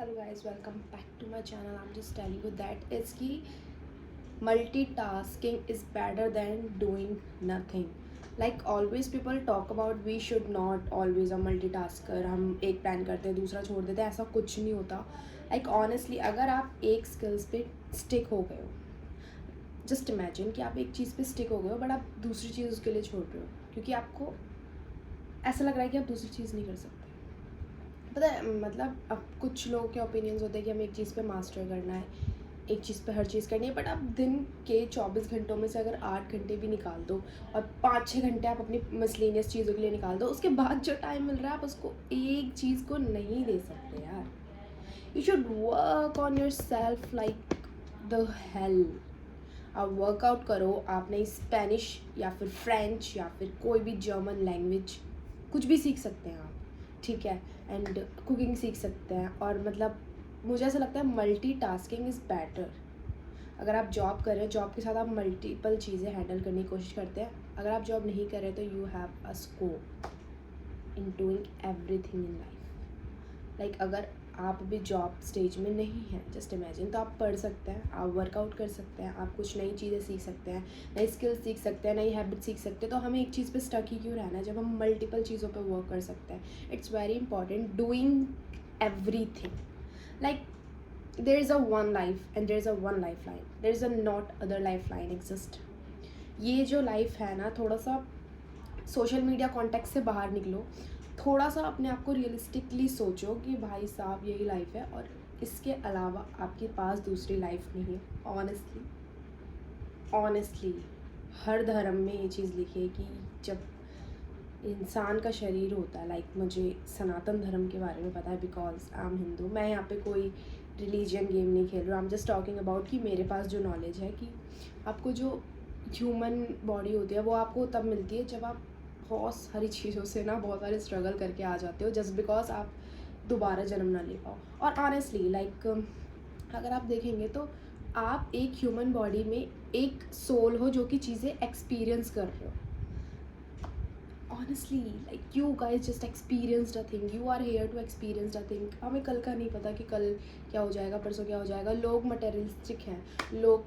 Hello guys, welcome back to my channel. I'm just telling you that is कि multitasking is better than doing nothing. Like always people talk about we should not always a multitasker. हम एक plan करते हैं दूसरा छोड़ देते हैं, ऐसा कुछ नहीं होता. Like honestly अगर आप एक स्किल्स पे स्टिक हो गए हो, जस्ट इमेजिन कि आप एक चीज़ पे स्टिक हो गए हो बट आप दूसरी चीज़ उसके लिए छोड़ रहे हो क्योंकि आपको ऐसा लग रहा है कि आप दूसरी चीज़ नहीं कर सकते. पता है मतलब अब कुछ लोगों के ओपिनियंस होते हैं कि हमें एक चीज़ पे मास्टर करना है, एक चीज़ पे हर चीज़ करनी है, बट आप दिन के 24 घंटों में से अगर 8 घंटे भी निकाल दो और 5-6 घंटे आप अपनी मिसलेनियस चीज़ों के लिए निकाल दो, उसके बाद जो टाइम मिल रहा है आप उसको एक चीज़ को नहीं दे सकते यार. You should work on your self like the hell. आप वर्कआउट करो, आप नई स्पेनिश या फिर फ्रेंच या फिर कोई भी जर्मन लैंग्वेज कुछ भी सीख सकते हैं आप, ठीक है. एंड कुकिंग सीख सकते हैं. और मतलब मुझे ऐसा लगता है मल्टीटास्किंग इज़ बेटर. अगर आप जॉब कर रहे हैं, जॉब के साथ आप मल्टीपल चीज़ें हैंडल करने की कोशिश करते हैं. अगर आप जॉब नहीं कर रहे तो you have a scope in doing everything in life. Like अगर आप अभी जॉब स्टेज में नहीं हैं, जस्ट इमेजिन, तो आप पढ़ सकते हैं, आप वर्कआउट कर सकते हैं, आप कुछ नई चीज़ें सीख सकते हैं, नई स्किल्स सीख सकते हैं, नई हैबिट सीख सकते हैं. तो हमें एक चीज़ पे स्टक ही क्यों रहना है जब हम मल्टीपल चीज़ों पे वर्क कर सकते हैं. It's very important doing everything. Like there is a one life and there is a one life line, there is a not other life line exist. ये जो लाइफ है ना, थोड़ा सा सोशल मीडिया कॉन्टेक्स्ट से बाहर निकलो, थोड़ा सा अपने आप को रियलिस्टिकली सोचो कि भाई साहब यही लाइफ है और इसके अलावा आपके पास दूसरी लाइफ नहीं है. ऑनेस्टली हर धर्म में ये चीज़ लिखी है कि जब इंसान का शरीर होता है, लाइक मुझे सनातन धर्म के बारे में पता है बिकॉज आई एम हिंदू. मैं यहाँ पे कोई रिलीजियन गेम नहीं खेल रही हूँ. आई एम जस्ट टॉकिंग अबाउट कि मेरे पास जो नॉलेज है कि आपको जो ह्यूमन बॉडी होती है वो आपको तब मिलती है जब आप बहुत सारी चीज़ों से ना बहुत सारे स्ट्रगल करके आ जाते हो जस्ट बिकॉज आप दोबारा जन्म ना ले पाओ. और ऑनेस्टली लाइक अगर आप देखेंगे तो आप एक ह्यूमन बॉडी में एक सोल हो जो कि चीज़ें एक्सपीरियंस कर रहे हो. Honestly like you guys just experienced a thing, you are here to experience a thing. हमें कल का नहीं पता कि कल क्या हो जाएगा, परसों क्या हो जाएगा. लोग मटेरियलिस्टिक हैं, लोग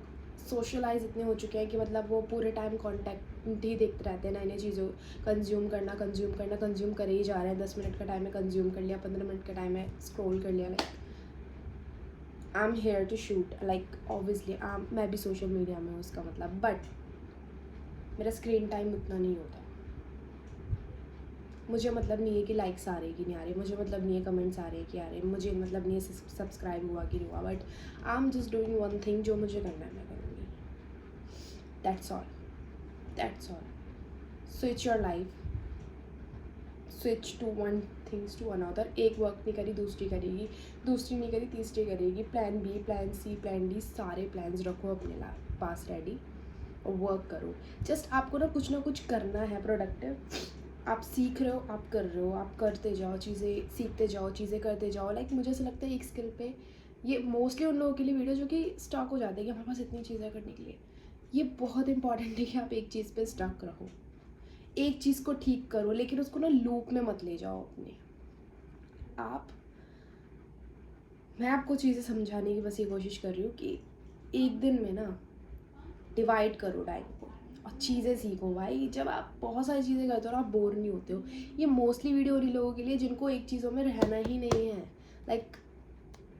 सोशलाइज इतने हो चुके हैं कि मतलब वो पूरे टाइम कॉन्टैक्ट ही देखते रहते हैं, नई नई चीज़ों कंज्यूम करे ही जा रहे हैं. 10 मिनट का टाइम है कंज्यूम कर लिया, 15 मिनट का टाइम है स्क्रॉल कर लिया. Like I am here to shoot, like obviously मैं भी सोशल मीडिया में हूँ उसका मतलब, बट मेरा स्क्रीन टाइम उतना नहीं होता. मुझे मतलब नहीं है कि लाइक्स आ रहे कि नहीं आ रहे, मुझे मतलब नहीं है कमेंट्स आ रहे कि आ रहे, मुझे मतलब नहीं है सब्सक्राइब हुआ कि नहीं हुआ, but I am just doing one thing. जो मुझे करना है मैं करूँगी. That's all. Switch your life, switch to one things to another. एक वर्क नहीं करी दूसरी करेगी, दूसरी नहीं करी तीसरी करेगी. Plan B, plan C, plan D, सारे प्लान्स रखो अपने पास रेडी और वर्क करो. जस्ट आपको ना कुछ करना है प्रोडक्टिव. आप सीख रहे हो, आप कर रहे हो, आप करते जाओ, चीज़ें सीखते जाओ, चीज़ें करते जाओ. लाइक मुझे ऐसा लगता है एक स्किल पे ये मोस्टली उन लोगों के लिए वीडियो जो कि स्टक हो जाते हैं कि हमारे पास इतनी चीज़ें करने के लिए. ये बहुत इंपॉर्टेंट है कि आप एक चीज़ पे स्टक रहो, एक चीज़ को ठीक करो, लेकिन उसको ना लूप में मत ले जाओ अपने आप. मैं आपको चीज़ें समझाने की बस ये कोशिश कर रही हूँ कि एक दिन में ना डिवाइड करो टाइम को और चीज़ें सीखो भाई. जब आप बहुत सारी चीज़ें करते हो ना आप बोर नहीं होते हो. ये मोस्टली वीडियो उन्हीं लोगों के लिए जिनको एक चीज़ों में रहना ही नहीं है. लाइक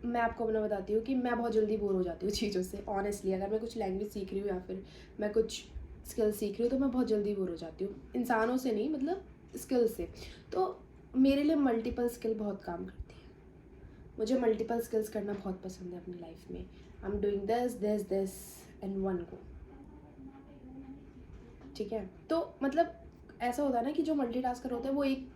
मैं आपको अपना बताती हूँ कि मैं बहुत जल्दी बोर हो जाती हूँ चीज़ों से. ऑनेस्टली अगर मैं कुछ लैंग्वेज सीख रही हूँ या फिर मैं कुछ स्किल सीख रही हूँ तो मैं बहुत जल्दी बोर हो जाती हूँ. इंसानों से नहीं, मतलब स्किल से. तो मेरे लिए मल्टीपल स्किल बहुत काम करती है. मुझे मल्टीपल स्किल्स करना बहुत पसंद है अपनी लाइफ में. I am doing this and one go, ठीक है. तो मतलब ऐसा होता है ना कि जो मल्टीटास्कर होता है वो एक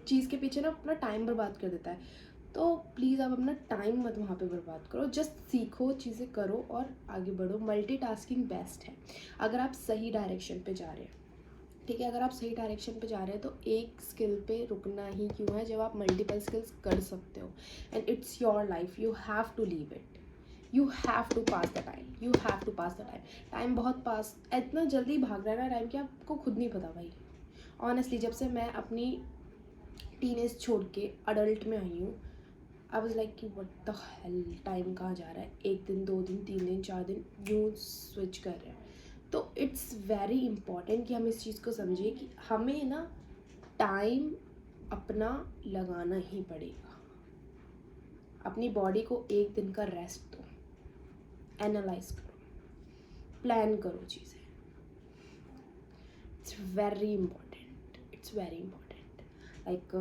चीज़ के पीछे ना अपना टाइम बर्बाद कर देता है. तो प्लीज़ आप अपना टाइम मत वहाँ पे बर्बाद करो. जस्ट सीखो, चीज़ें करो और आगे बढ़ो. मल्टीटास्किंग बेस्ट है अगर आप सही डायरेक्शन पे जा रहे हैं, ठीक है. अगर आप सही डायरेक्शन पे जा रहे हैं तो एक स्किल पे रुकना ही क्यों है जब आप मल्टीपल स्किल्स कर सकते हो. And it's your life, you have to leave it, you have to pass the time. Time बहुत पास, इतना जल्दी भाग रहा है ना टाइम कि आपको खुद नहीं पता भाई. ऑनेस्टली जब से मैं अपनी टीनेज छोड़ के अडल्ट में आई हूँ, आई वाज लाइक कि व्हाट द हेल, टाइम कहाँ जा रहा है, 1 दिन 2 दिन 3 दिन 4 दिन यूँ स्विच कर रहे हैं. तो इट्स वेरी इंपॉर्टेंट कि हम इस चीज़ को समझें कि हमें ना टाइम अपना लगाना ही पड़ेगा. अपनी बॉडी को 1 दिन का रेस्ट दो, एनालाइज करो, प्लान करो चीज़ें. It's very important, it's very important. Like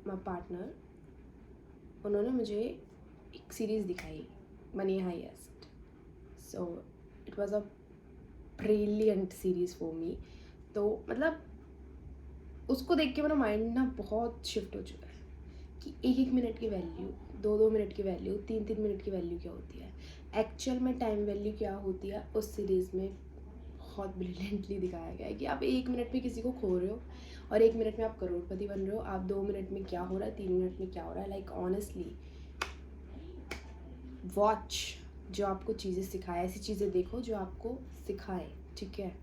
my partner, उन्होंने मुझे एक सीरीज़ दिखाई, money highest. So it was a brilliant series for me. तो मतलब उसको देख के मेरा माइंड ना बहुत शिफ्ट हो चुका है कि 1-1 मिनट की वैल्यू, 2-2 मिनट की वैल्यू, 3-3 मिनट की वैल्यू क्या होती है, एक्चुअल में टाइम वैल्यू क्या होती है. उस सीरीज़ में बहुत ब्रिलियंटली दिखाया गया है कि आप 1 मिनट में किसी को खो रहे हो और 1 मिनट में आप करोड़पति बन रहे हो. आप 2 मिनट में क्या हो रहा है, 3 मिनट में क्या हो रहा है. लाइक ऑनेस्टली वॉच जो आपको चीज़ें सिखाए, ऐसी चीज़ें देखो जो आपको सिखाए. ठीक है,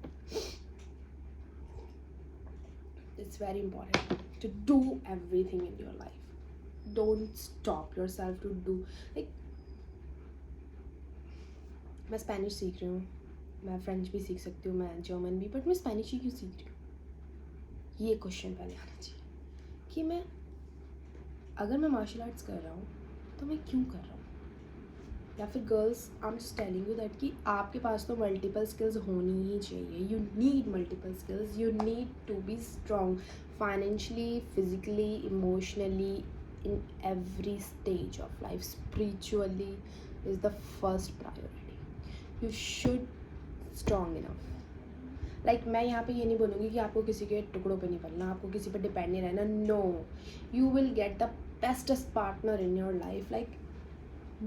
it's very important to do everything in your life. Don't stop yourself to do. like मैं स्पेनिश सीख रही हूँ, मैं फ्रेंच भी सीख सकती हूँ, मैं जर्मन भी, बट मैं स्पेनिश ही क्यों सीख रही हूँ, ये क्वेश्चन पहले आना चाहिए कि मैं अगर मैं मार्शल आर्ट्स कर रहा हूँ तो मैं क्यों कर रहा हूँ. या फिर girls, I am just telling you that कि आपके पास तो मल्टीपल स्किल्स होनी ही चाहिए. You need multiple skills. You need to be strong financially, physically, emotionally, in every stage of life. Spiritually is the first priority. You should strong enough. Like मैं यहाँ पे ये नहीं बोलूँगी कि आपको किसी के टुकड़ों पे नहीं पलना, आपको किसी पे डिपेंड नहीं रहना. No, you will get the bestest partner in your life, like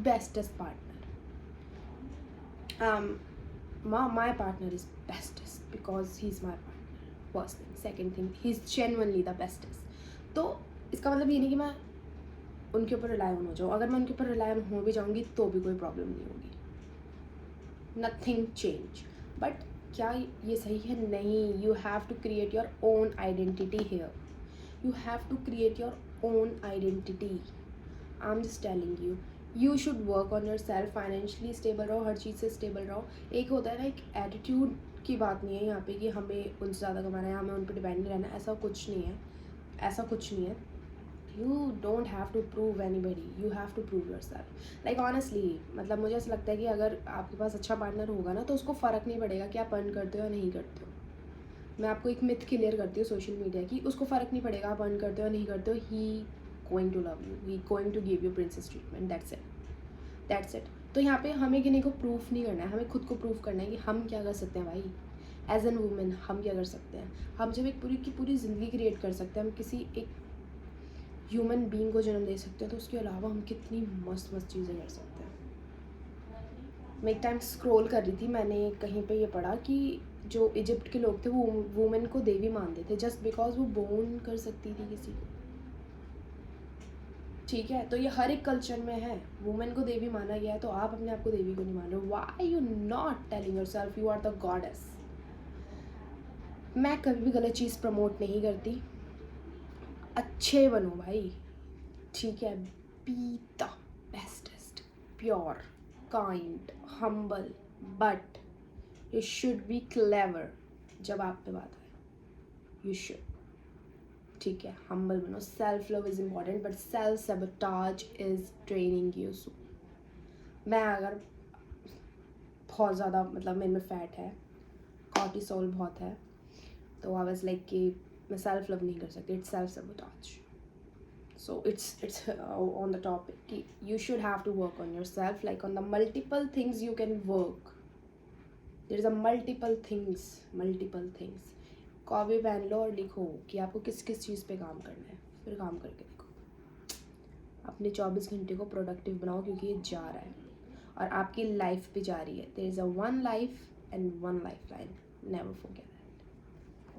bestest partner. My partner is bestest because he's my partner. First thing. Second thing, he's genuinely the bestest. तो इसका मतलब ये नहीं कि मैं उनके ऊपर रिलाई ऑन हो जाऊँ. अगर मैं उनके ऊपर रिलाई ऑन हो भी जाऊँगी तो भी कोई प्रॉब्लम नहीं होगी. Nothing change. बट क्या ये सही है? नहीं. You have to create your own identity here. You have to create your own identity. I am just telling you, you should work on yourself. Financially stable रहो, हर चीज़ से stable रहो. एक होता है ना, एक एटीट्यूड की बात नहीं है यहाँ पे कि हमें उनसे ज़्यादा कमाना है, हमें उन पर डिपेंड नहीं रहना. ऐसा कुछ नहीं है, ऐसा कुछ नहीं है. You don't have to prove anybody. You have to prove yourself. Like honestly, मतलब मुझे ऐसा लगता है कि अगर आपके पास अच्छा पार्टनर होगा ना तो उसको फ़र्क नहीं पड़ेगा कि आप अर्न करते हो या नहीं करते हो. मैं आपको एक मिथ क्लियर करती हूँ सोशल मीडिया की. उसको फ़र्क नहीं पड़ेगा आप अर्न करते हो या नहीं करते हो. He going to love you, he going to give you princess treatment. That's it, that's it. तो यहाँ पे हमें किसी को प्रूफ नहीं करना है, हमें खुद को प्रूफ करना है कि हम क्या कर सकते हैं भाई. एज एन वुमेन हम क्या कर सकते हैं. हम जब एक पूरी की पूरी ज़िंदगी क्रिएट कर सकते हैं, हम किसी एक ह्यूमन बीइंग को जन्म दे सकते हैं, तो उसके अलावा हम कितनी मस्त मस्त चीज़ें कर सकते हैं. मैं एक टाइम स्क्रॉल कर रही थी, मैंने कहीं पे ये पढ़ा कि जो इजिप्ट के लोग थे वो वुमेन को देवी मानते थे जस्ट बिकॉज वो बोर्न कर सकती थी किसी को. ठीक है, तो ये हर एक कल्चर में है. वुमेन को देवी माना गया है, तो आप अपने आप को देवी को नहीं मान रहे हो. Why you not telling yourself you are the goddess. मैं कभी भी गलत चीज़ प्रमोट नहीं करती. अच्छे बनो भाई. ठीक है, be the bestest, pure, kind, humble, but you should be clever. जब आप पे बात आए यू शुड, ठीक है, हम्बल बनो. Self love is important but self sabotage is draining you. So मैं अगर बहुत ज़्यादा मतलब मेरे में फैट है, कॉर्टिसोल बहुत है, तो आई वाज लाइक कि मैं सेल्फ लव नहीं कर सकती. It's self sabotage. So it's on the topic कि you should have to work on yourself, like on the multiple things you can work. There is a multiple things. Copy पहन लो और लिखो कि आपको किस किस चीज़ पे काम करना है, फिर काम करके देखो. अपने 24 घंटे को प्रोडक्टिव बनाओ क्योंकि ये जा रहा है और आपकी लाइफ भी जा रही है. There is a one life and one lifeline. Never forget.